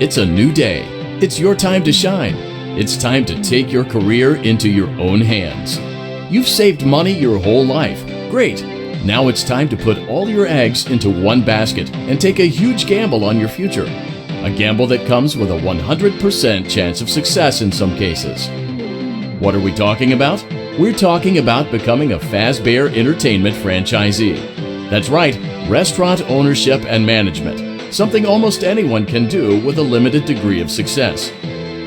It's a new day. It's your time to shine. It's time to take your career into your own hands. You've saved money your whole life. Great. Now it's time to put all your eggs into one basket and take a huge gamble on your future. A gamble that comes with a 100% chance of success in some cases. What are we talking about? We're talking about becoming a Fazbear Entertainment franchisee. That's right, restaurant ownership and management. Something almost anyone can do with a limited degree of success.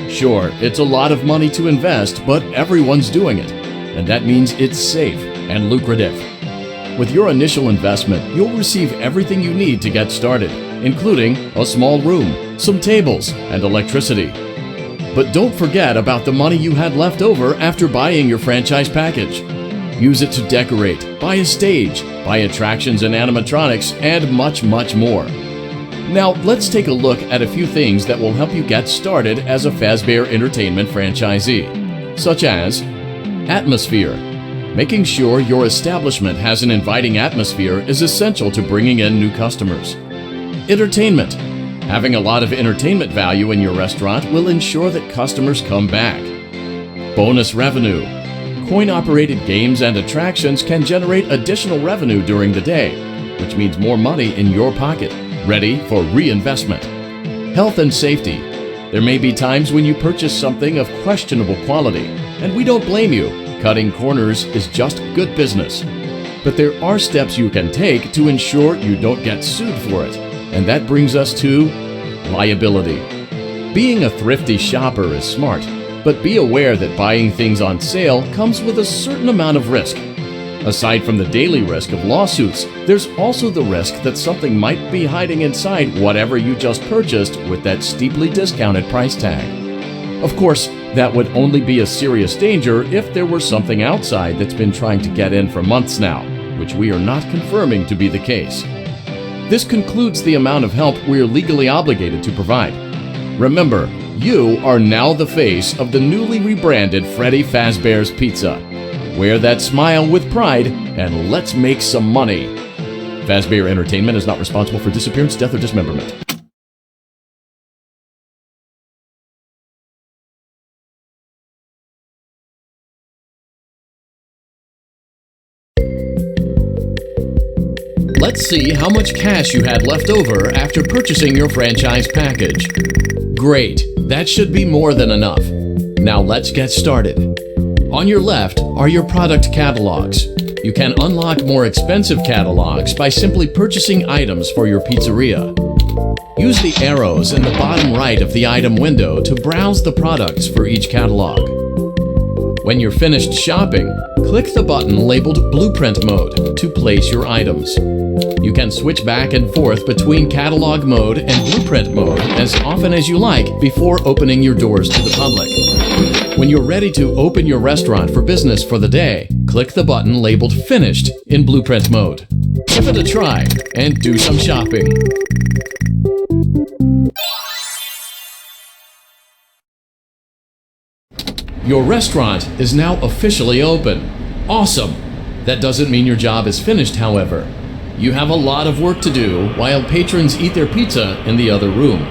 Sure, it's a lot of money to invest, but everyone's doing it. And that means it's safe and lucrative. With your initial investment, you'll receive everything you need to get started, including a small room, some tables, and electricity. But don't forget about the money you had left over after buying your franchise package. Use it to decorate, buy a stage, buy attractions and animatronics, and much, much more. Now, let's take a look at a few things that will help you get started as a Fazbear Entertainment franchisee, such as atmosphere. Making sure your establishment has an inviting atmosphere is essential to bringing in new customers. Entertainment. Having a lot of entertainment value in your restaurant will ensure that customers come back. Bonus revenue. Coin-operated games and attractions can generate additional revenue during the day, which means more money in your pocket, ready for reinvestment. Health and safety. There may be times when you purchase something of questionable quality, and we don't blame you. Cutting corners is just good business. But there are steps you can take to ensure you don't get sued for it. And that brings us to liability. Being a thrifty shopper is smart, but be aware that buying things on sale comes with a certain amount of risk. Aside from the daily risk of lawsuits, there's also the risk that something might be hiding inside whatever you just purchased with that steeply discounted price tag. Of course, that would only be a serious danger if there were something outside that's been trying to get in for months now, which we are not confirming to be the case. This concludes the amount of help we're legally obligated to provide. Remember, you are now the face of the newly rebranded Freddy Fazbear's Pizza. Wear that smile with pride, and let's make some money. Fazbear Entertainment is not responsible for disappearance, death, or dismemberment. Let's see how much cash you had left over after purchasing your franchise package. Great, that should be more than enough. Now let's get started. On your left are your product catalogs. You can unlock more expensive catalogs by simply purchasing items for your pizzeria. Use the arrows in the bottom right of the item window to browse the products for each catalog. When you're finished shopping, click the button labeled Blueprint Mode to place your items. You can switch back and forth between Catalog Mode and Blueprint Mode as often as you like before opening your doors to the public. When you're ready to open your restaurant for business for the day, click the button labeled Finished in Blueprint Mode. Give it a try and do some shopping. Your restaurant is now officially open. Awesome! That doesn't mean your job is finished, however. You have a lot of work to do while patrons eat their pizza in the other room.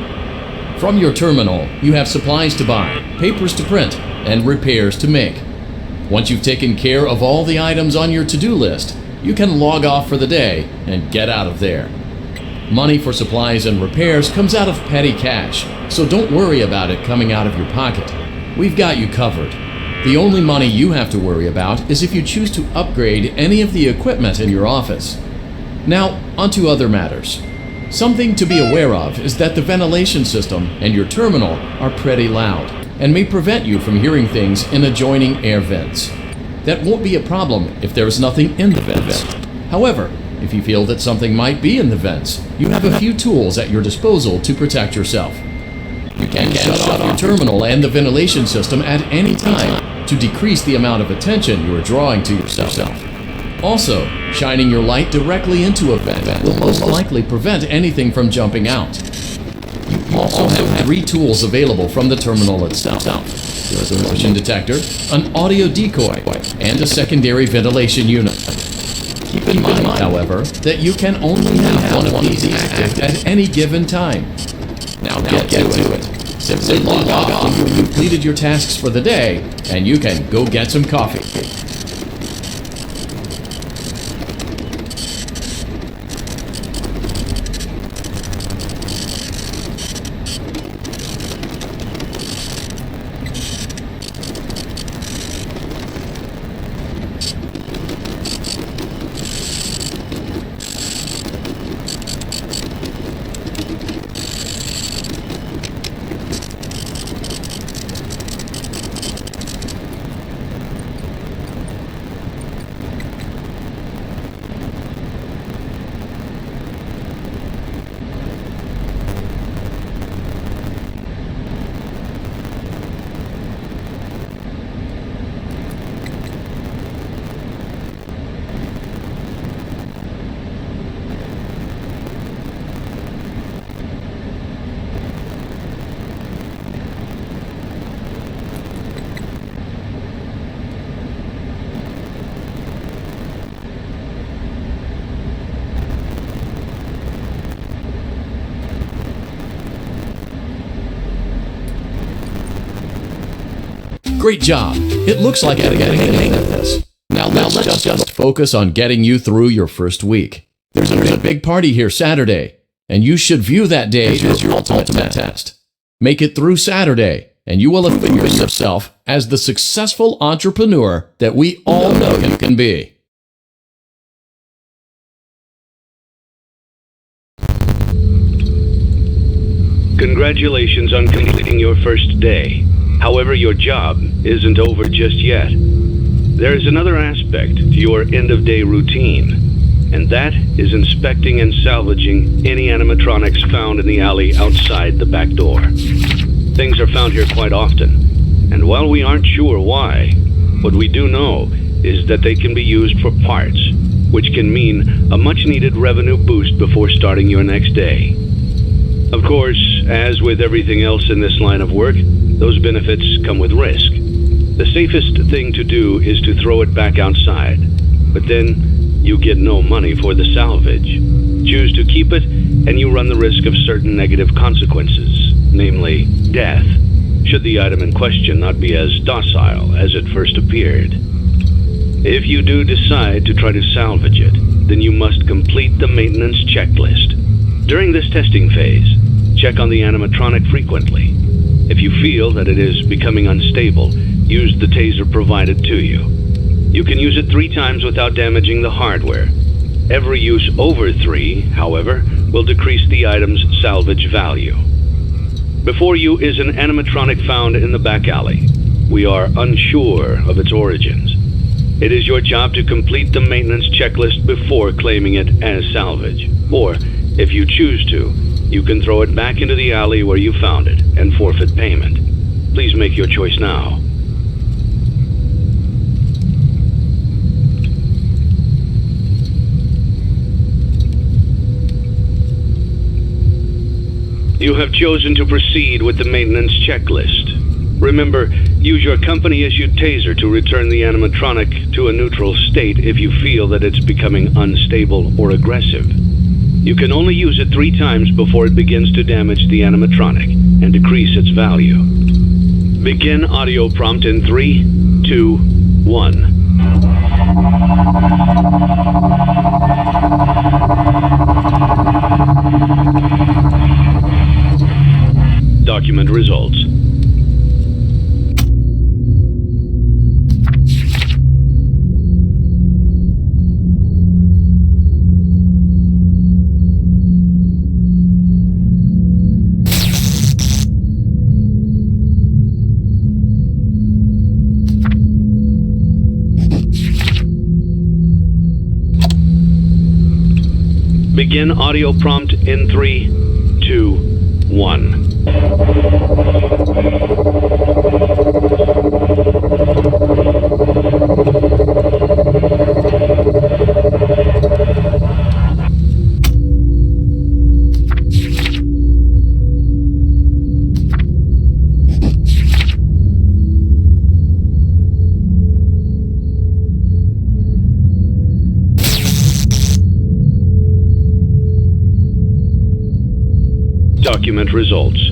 From your terminal, you have supplies to buy, papers to print, and repairs to make. Once you've taken care of all the items on your to-do list, you can log off for the day and get out of there. Money for supplies and repairs comes out of petty cash, so don't worry about it coming out of your pocket. We've got you covered. The only money you have to worry about is if you choose to upgrade any of the equipment in your office. Now, onto other matters. Something to be aware of is that the ventilation system and your terminal are pretty loud and may prevent you from hearing things in adjoining air vents. That won't be a problem if there is nothing in the vents. However, if you feel that something might be in the vents, you have a few tools at your disposal to protect yourself. You can shut off your terminal and the ventilation system at any time to decrease the amount of attention you are drawing to yourself. Also, shining your light directly into a vent will most likely prevent anything from jumping out. You also have 3 tools available from the terminal itself. There is a motion detector, an audio decoy, and a secondary ventilation unit. Keep in mind, however, that you can only have one of these active at any given time. Now get to it. Simply log on when you've completed your tasks for the day, and you can go get some coffee. Great job. It looks like you're getting the hang of this. Now let's just focus on getting you through your first week. There's a big party here Saturday, and you should view that day as your ultimate test. Make it through Saturday, and you will have figured yourself as the successful entrepreneur that we all know you can be. Congratulations on completing your first day. However, your job isn't over just yet. There is another aspect to your end-of-day routine, and that is inspecting and salvaging any animatronics found in the alley outside the back door. Things are found here quite often, and while we aren't sure why, what we do know is that they can be used for parts, which can mean a much-needed revenue boost before starting your next day. Of course, as with everything else in this line of work, those benefits come with risk. The safest thing to do is to throw it back outside, but then you get no money for the salvage. Choose to keep it, and you run the risk of certain negative consequences, namely death, should the item in question not be as docile as it first appeared. If you do decide to try to salvage it, then you must complete the maintenance checklist. During this testing phase, check on the animatronic frequently. If you feel that it is becoming unstable, use the taser provided to you. You can use it 3 times without damaging the hardware. Every use over 3, however, will decrease the item's salvage value. Before you is an animatronic found in the back alley. We are unsure of its origins. It is your job to complete the maintenance checklist before claiming it as salvage. Or, if you choose to, you can throw it back into the alley where you found it and forfeit payment. Please make your choice now. You have chosen to proceed with the maintenance checklist. Remember, use your company-issued taser to return the animatronic to a neutral state if you feel that it's becoming unstable or aggressive. You can only use it 3 times before it begins to damage the animatronic and decrease its value. Begin audio prompt in 3, 2, 1. Document results. Begin audio prompt in 3, 2, 1. Document results.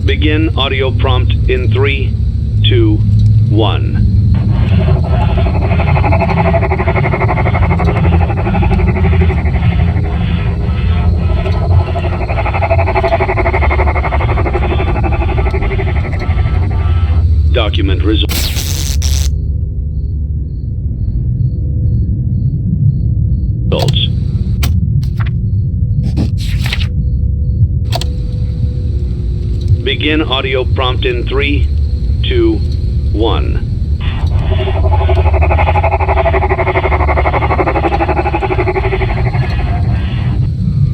Begin audio prompt in 3, 2, 1. Document results. Begin audio prompt in 3, 2, 1.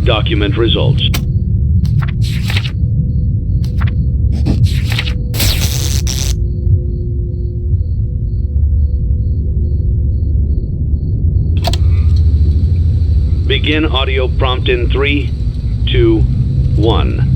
Document results. Begin audio prompt in 3, 2, 1.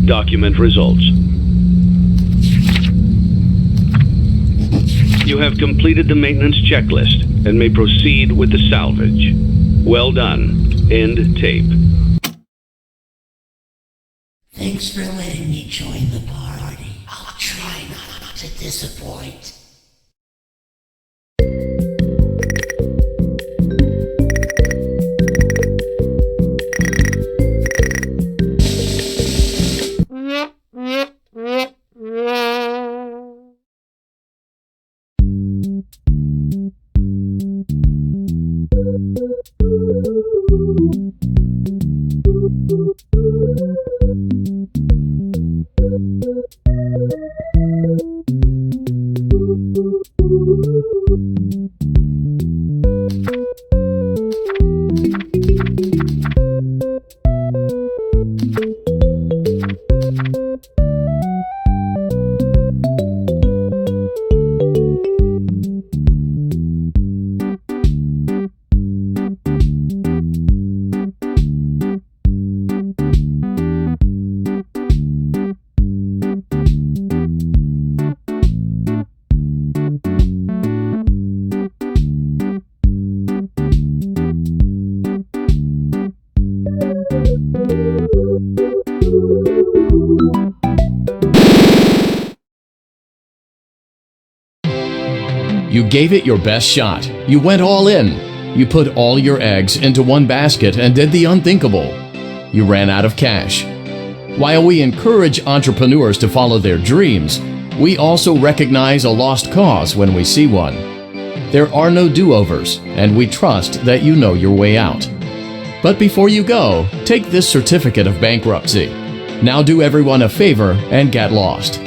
Document results. You have completed the maintenance checklist and may proceed with the salvage. Well done. End tape. Thanks for letting me join the party. I'll try not to disappoint. You gave it your best shot. You went all in. You put all your eggs into one basket and did the unthinkable. You ran out of cash. While we encourage entrepreneurs to follow their dreams, we also recognize a lost cause when we see one. There are no do-overs, and we trust that you know your way out. But before you go, take this certificate of bankruptcy. Now do everyone a favor and get lost.